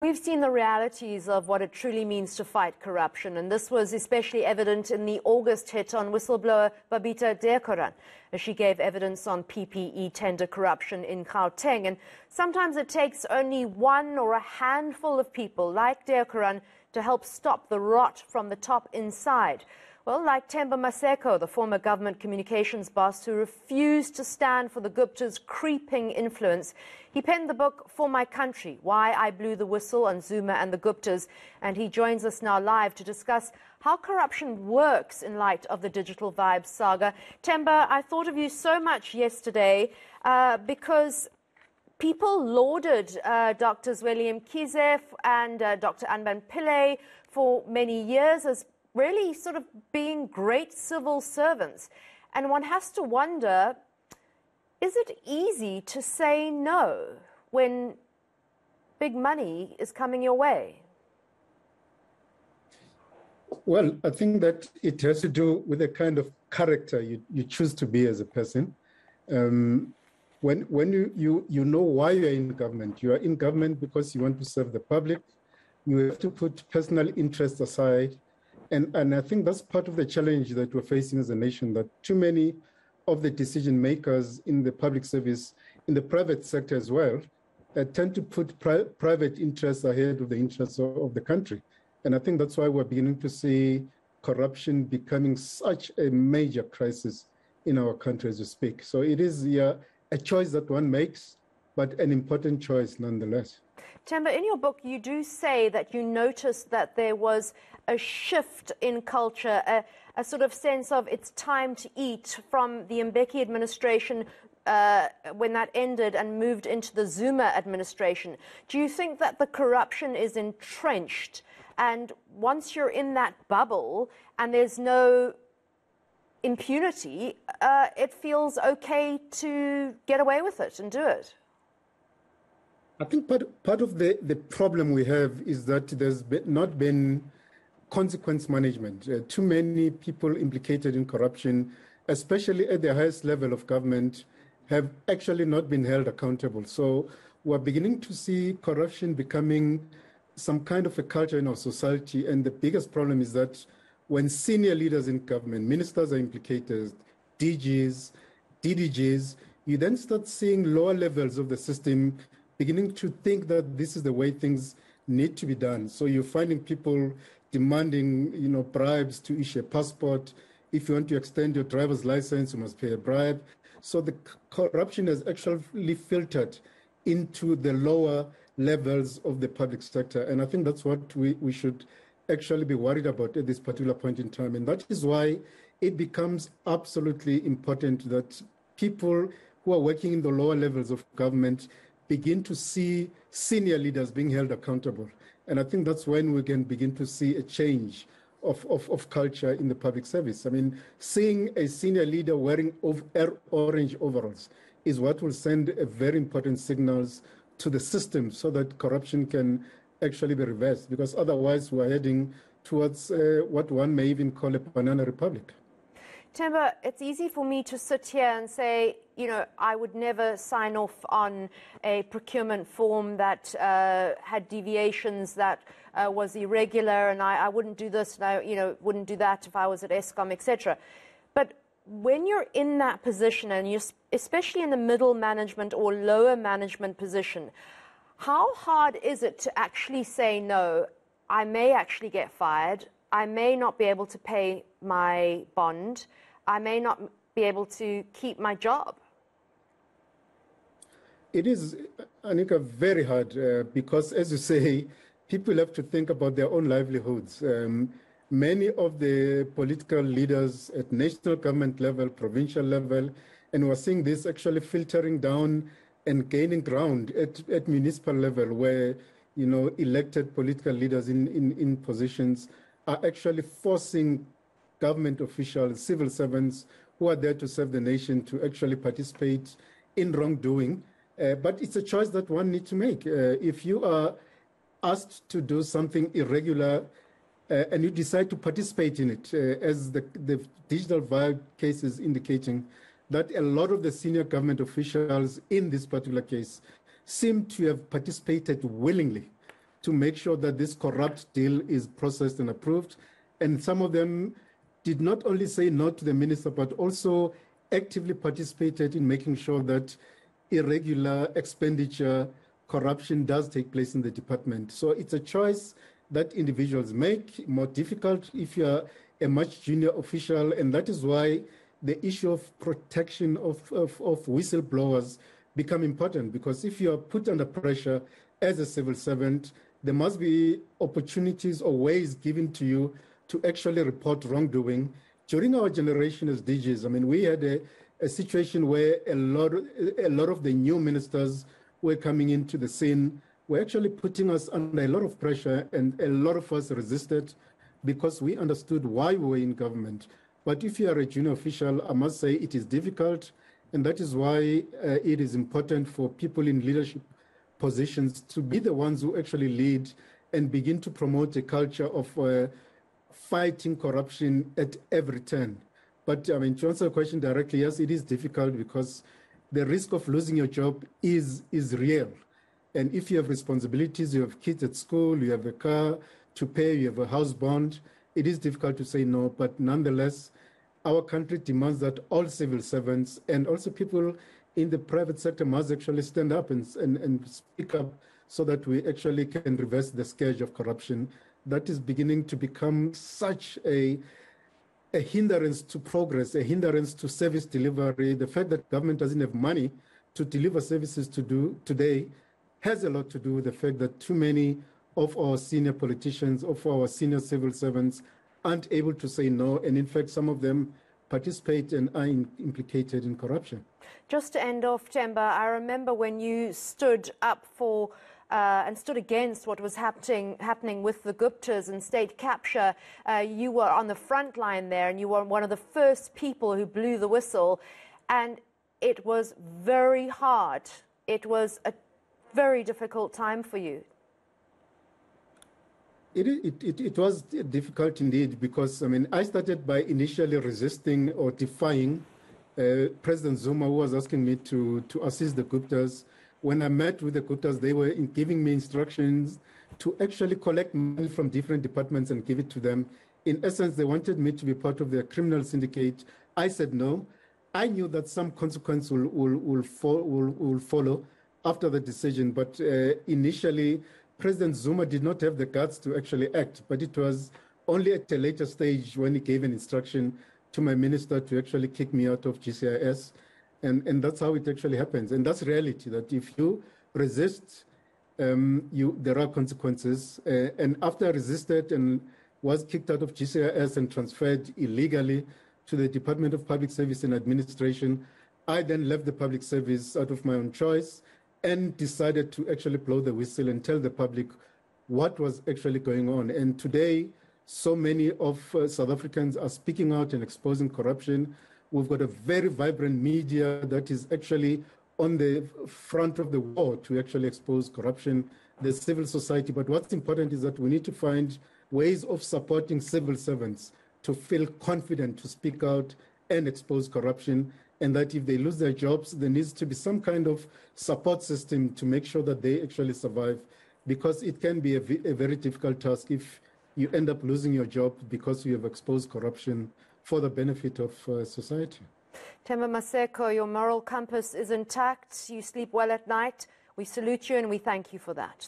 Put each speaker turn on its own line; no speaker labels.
We've seen the realities of what it truly means to fight corruption, and this was especially evident in the August hit on whistleblower Babita Deokaran, as she gave evidence on PPE tender corruption in Gauteng. And sometimes it takes only one or a handful of people like Deokaran to help stop the rot from the top inside. Well, like Themba Maseko, the former government communications boss who refused to stand for the Gupta's creeping influence, he penned the book For My Country, Why I Blew the Whistle on Zuma and the Guptas, and he joins us now live to discuss how corruption works in light of the Digital Vibes saga. Themba, I thought of you so much yesterday because people lauded Dr. Zweli Mkhize and Dr. Anban Pillay for many years as really sort of being great civil servants. And one has to wonder, is it easy to say no when big money is coming your way?
Well, I think that it has to do with the kind of character you choose to be as a person. When you know why you're in government, you are in government because you want to serve the public. You have to put personal interests aside. And I think that's part of the challenge that we're facing as a nation, that too many of the decision makers in the public service, in the private sector as well, tend to put private interests ahead of the interests of the country. And I think that's why we're beginning to see corruption becoming such a major crisis in our country as we speak. So it is a choice that one makes, but an important choice nonetheless.
Themba, in your book, you do say that you noticed that there was a shift in culture, a sort of sense of it's time to eat from the Mbeki administration when that ended and moved into the Zuma administration. Do you think that the corruption is entrenched, and once you're in that bubble and there's no impunity, it feels okay to get away with it and do it?
I think part of the problem we have is that there's not been consequence management. Too many people implicated in corruption, especially at the highest level of government, have actually not been held accountable. So we're beginning to see corruption becoming some kind of a culture in our society. And the biggest problem is that when senior leaders in government, ministers are implicated, DGs, DDGs, you then start seeing lower levels of the system beginning to think that this is the way things need to be done. So you're finding people demanding, bribes to issue a passport. If you want to extend your driver's license, you must pay a bribe. So the corruption has actually filtered into the lower levels of the public sector. And I think that's what we should actually be worried about at this particular point in time. And that is why it becomes absolutely important that people who are working in the lower levels of government begin to see senior leaders being held accountable. And I think that's when we can begin to see a change of culture in the public service. I mean, seeing a senior leader wearing orange overalls is what will send a very important signals to the system so that corruption can actually be reversed, because otherwise we're heading towards what one may even call a banana republic.
Themba, it's easy for me to sit here and say, I would never sign off on a procurement form that had deviations, that was irregular, and I wouldn't do this, and I wouldn't do that if I was at Eskom, etc. But when you're in that position, and you're especially in the middle management or lower management position, how hard is it to actually say, no, I may actually get fired, I may not be able to pay my bond, I may not be able to keep my job?
It is, Anika, very hard because, as you say, people have to think about their own livelihoods. Many of the political leaders at national government level, provincial level, and we're seeing this actually filtering down and gaining ground at municipal level, where elected political leaders in positions are actually forcing government officials, civil servants who are there to serve the nation to actually participate in wrongdoing. But it's a choice that one needs to make. If you are asked to do something irregular and you decide to participate in it, as the Digital Vibe case is indicating, that a lot of the senior government officials in this particular case seem to have participated willingly. to make sure that this corrupt deal is processed and approved. And some of them did not only say no to the minister, but also actively participated in making sure that irregular expenditure, corruption does take place in the department. So it's a choice that individuals make, more difficult if you're a much junior official, and that is why the issue of protection of whistleblowers become important, because if you are put under pressure as a civil servant, there must be opportunities or ways given to you to actually report wrongdoing. During our generation as DGs, I mean, we had a situation where a lot of the new ministers were coming into the scene, were actually putting us under a lot of pressure, and a lot of us resisted because we understood why we were in government. But if you are a junior official, I must say it is difficult, and that is why it is important for people in leadership positions to be the ones who actually lead and begin to promote a culture of fighting corruption at every turn. But I mean, to answer the question directly, yes, it is difficult because the risk of losing your job is real. And if you have responsibilities, you have kids at school, you have a car to pay, you have a house bond, it is difficult to say no. But nonetheless, our country demands that all civil servants and also people in the private sector must actually stand up and speak up so that we actually can reverse the scourge of corruption that is beginning to become such a hindrance to progress, a hindrance to service delivery. The fact that government doesn't have money to deliver services today has a lot to do with the fact that too many of our senior politicians, of our senior civil servants aren't able to say no, and in fact some of them participate and are implicated in corruption.
Just to end off, Themba, I remember when you stood up for and stood against what was happening with the Guptas and state capture. You were on the front line there, and you were one of the first people who blew the whistle, and it was very hard. It was a very difficult time for you.
It was difficult indeed, because I mean, I started by initially resisting or defying President Zuma, who was asking me to assist the Guptas. When I met with the Guptas, they were giving me instructions to actually collect money from different departments and give it to them. In essence, they wanted me to be part of their criminal syndicate. I said no. I knew that some consequence will follow after the decision, but initially, President Zuma did not have the guts to actually act, but it was only at a later stage when he gave an instruction to my minister to actually kick me out of GCIS. And that's how it actually happens. And that's reality, that if you resist, there are consequences. And after I resisted and was kicked out of GCIS and transferred illegally to the Department of Public Service and Administration, I then left the public service out of my own choice and decided to actually blow the whistle and tell the public what was actually going on. And today, so many of South Africans are speaking out and exposing corruption. We've got a very vibrant media that is actually on the front of the war to actually expose corruption, the civil society. But what's important is that we need to find ways of supporting civil servants to feel confident to speak out and expose corruption, and that if they lose their jobs, there needs to be some kind of support system to make sure that they actually survive, because it can be a very difficult task if you end up losing your job because you have exposed corruption for the benefit of society.
Themba Maseko, your moral compass is intact. You sleep well at night. We salute you and we thank you for that.